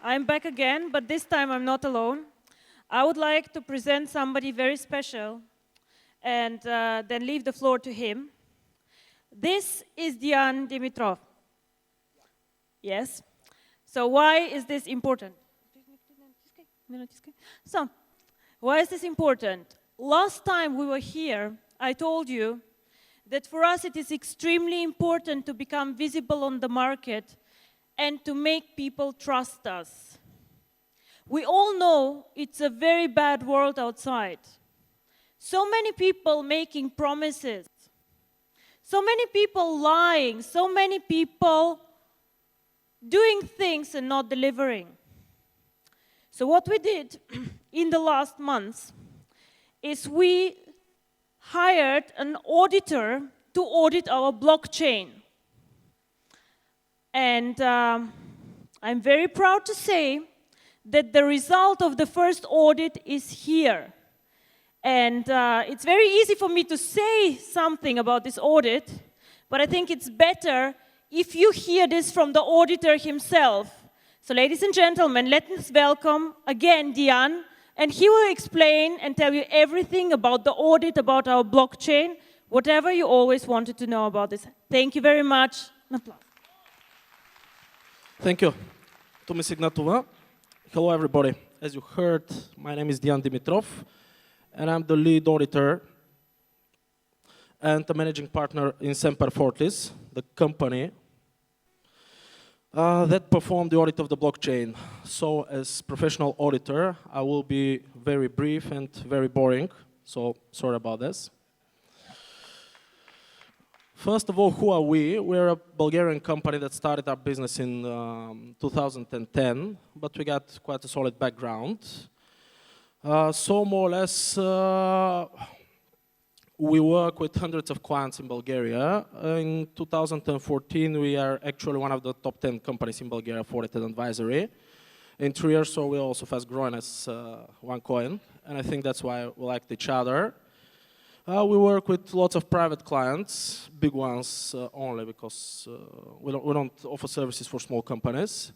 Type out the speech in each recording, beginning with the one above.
I'm back again, but this time I'm not alone. I would like to present somebody very special and then leave the floor to him. This is Dian Dimitrov. Yes. So why is this important? So, why is this important? Last time we were here, I told you that for us it is extremely important to become visible on the market and to make people trust us. We all know it's a very bad world outside. So many people making promises, so many people lying, so many people doing things and not delivering. So what we did in the last months is we hired an auditor to audit our blockchain. And I'm very proud to say that the result of the first audit is here. And it's very easy for me to say something about this audit, but I think it's better if you hear this from the auditor himself. So ladies and gentlemen, let us welcome again Dian, and he will explain and tell you everything about the audit, about our blockchain, whatever you always wanted to know about this. Thank you very much. An applause. Thank you. Tumi Signatova. Hello, everybody. As you heard, my name is Dian Dimitrov, and I'm the lead auditor and the managing partner in Semper Fortis, the company that performed the audit of the blockchain. So, as professional auditor, I will be very brief and very boring, so sorry about this. First of all, who are we? We're a Bulgarian company that started our business in 2010, but we got quite a solid background. So more or less, we work with hundreds of clients in Bulgaria. In 2014, we are actually one of the top 10 companies in Bulgaria for audit and advisory. In 3 years, so we're also fast growing as OneCoin, and I think that's why we liked each other. We work with lots of private clients, big ones only, because we don't offer services for small companies,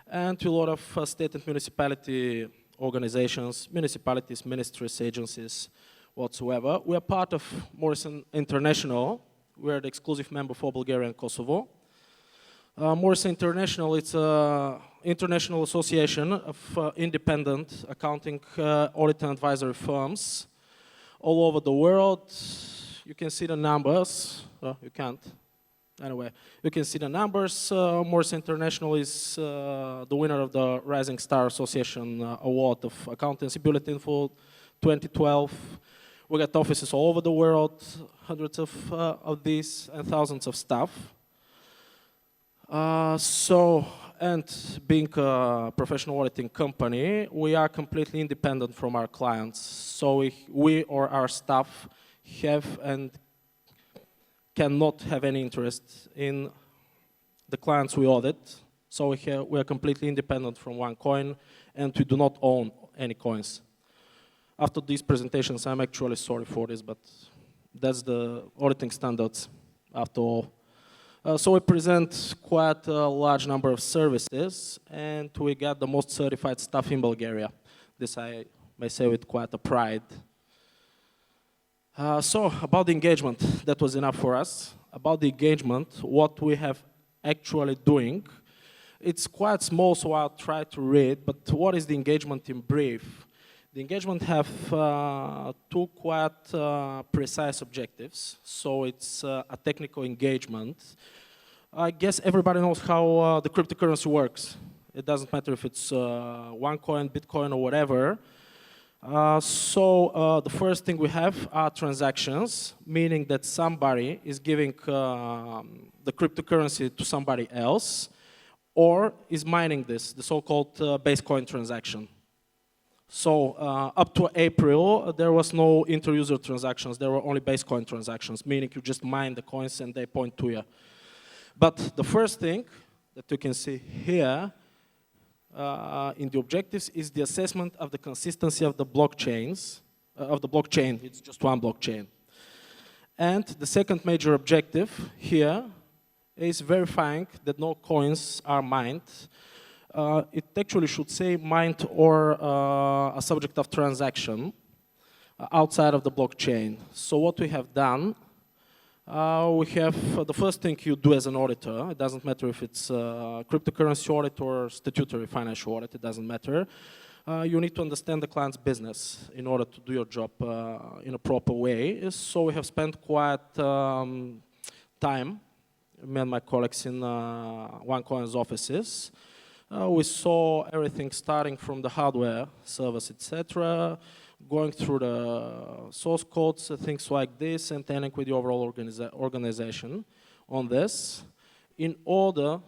and to a lot of state and municipality organizations, municipalities, ministries, agencies, whatsoever. We are part of Morrison International. We're the exclusive member for Bulgaria and Kosovo. Morrison International, it's an international association of independent accounting, audit and advisory firms all over the world. You can see the numbers. You can't. Anyway, you can see the numbers. Morrison International is the winner of the Rising Star Association Award of Accountancy Bulletin for 2012. We got offices all over the world, hundreds of these, and thousands of staff. And being a professional auditing company, we are completely independent from our clients. So we or our staff have and cannot have any interest in the clients we audit. So we are completely independent from OneCoin, and we do not own any coins. After these presentations, I'm actually sorry for this, but that's the auditing standards after all. So we present quite a large number of services, and we got the most certified staff in Bulgaria. This I may say with quite a pride. So about the engagement, that was enough for us. About the engagement, what we have actually doing, it's quite small, so I'll try to read, but what is the engagement in brief? The engagement have two quite precise objectives. So it's a technical engagement. I guess everybody knows how the cryptocurrency works. It doesn't matter if it's OneCoin, Bitcoin, or whatever. So the first thing we have are transactions, meaning that somebody is giving the cryptocurrency to somebody else, or is mining this, the so-called base coin transaction. So up to April, there was no inter-user transactions. There were only base coin transactions, meaning you just mine the coins and they point to you. But the first thing that you can see here in the objectives is the assessment of the consistency of the blockchains, blockchain. It's just one blockchain. And the second major objective here is verifying that no coins are mined It actually should say mined or a subject of transaction outside of the blockchain. So what we have done, we have the first thing you do as an auditor. It doesn't matter if it's cryptocurrency audit or statutory financial audit, it doesn't matter. You need to understand the client's business in order to do your job in a proper way. So we have spent quite time, me and my colleagues in OneCoin's offices. We saw everything starting from the hardware, servers, etc., going through the source codes, things like this, and ending with the overall organization on this in order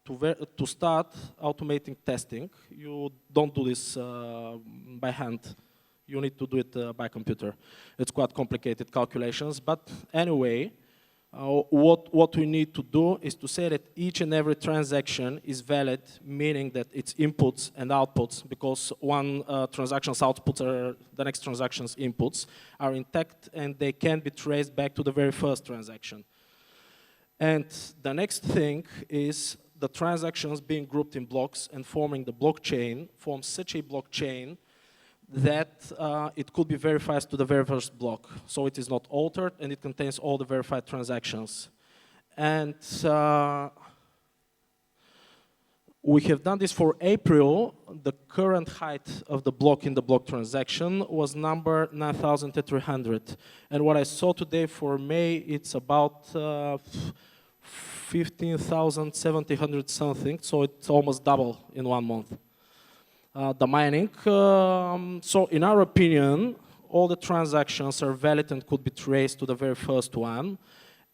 to start automating testing. You don't do this by hand. You need to do it by computer. It's quite complicated calculations, but anyway, what we need to do is to say that each and every transaction is valid, meaning that its inputs and outputs, because one transaction's outputs are the next transaction's inputs, are intact and they can be traced back to the very first transaction. And the next thing is the transactions being grouped in blocks and forming the blockchain forms such a blockchain that it could be verified to the very first block. So it is not altered and it contains all the verified transactions. And we have done this for April. The current height of the block in the block transaction was number 9,300. And what I saw today for May, it's about 15,700 something, so it's almost double in 1 month. The mining, so in our opinion, all the transactions are valid and could be traced to the very first one,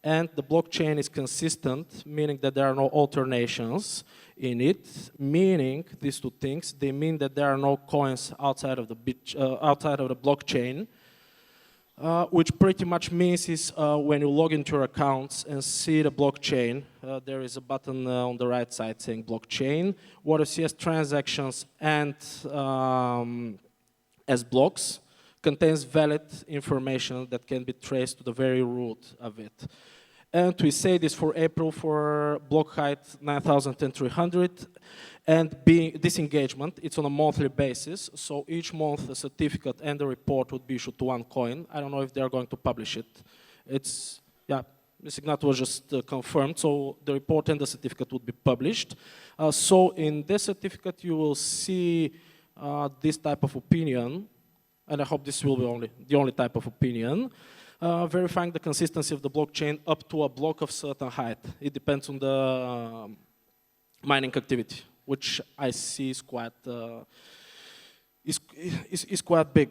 and the blockchain is consistent, meaning that there are no alternations in it, meaning these two things, they mean that there are no coins outside of the blockchain, which pretty much means is when you log into your accounts and see the blockchain, there is a button on the right side saying blockchain. What you see as transactions and as blocks contains valid information that can be traced to the very root of it. And we say this for April for block height 9,300. And being this engagement, it's on a monthly basis. So each month a certificate and a report would be issued to OneCoin. I don't know if they are going to publish it. It's, yeah, Ms. Ignat was just confirmed. So the report and the certificate would be published. So in this certificate you will see this type of opinion. And I hope this will be the only type of opinion. Verifying the consistency of the blockchain up to a block of certain height. It depends on the mining activity, which I see is quite big.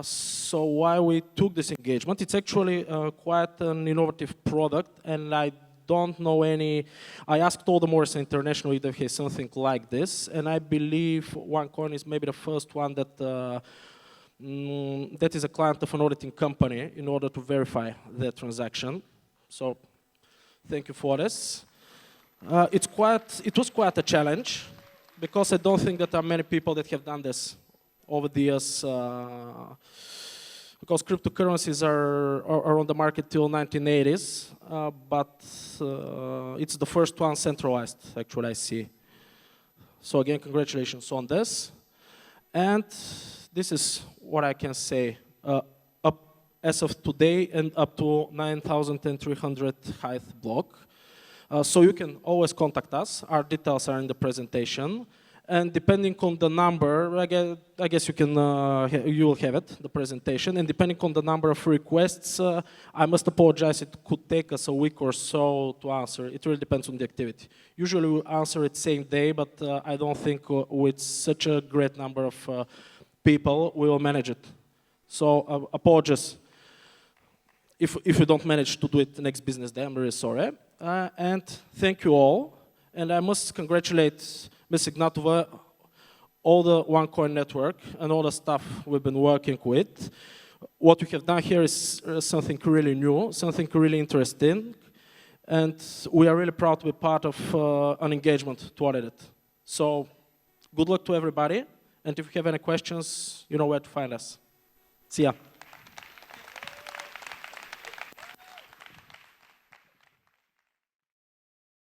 So why we took this engagement? It's actually quite an innovative product, and I don't know any. I asked all the Morris International if they have something like this, and I believe OneCoin is maybe the first one that. That is a client of an auditing company in order to verify their transaction. So, thank you for this. It was quite a challenge because I don't think that there are many people that have done this over the years. Because cryptocurrencies are on the market till 1980s, but it's the first one centralized, actually, I see. So again, congratulations on this. And this is what I can say up as of today and up to 9,300 height block. So you can always contact us. Our details are in the presentation. And depending on the number, I guess you will have it, the presentation. And depending on the number of requests, I must apologize, it could take us a week or so to answer. It really depends on the activity. Usually we answer it same day, but I don't think with such a great number of people, we will manage it. So apologies if you don't manage to do it the next business day, I'm really sorry. And thank you all. And I must congratulate Ms. Ignatova, all the OneCoin network, and all the staff we've been working with. What we have done here is something really new, something really interesting, and we are really proud to be part of an engagement to audit it. So, good luck to everybody, and if you have any questions, you know where to find us. See ya.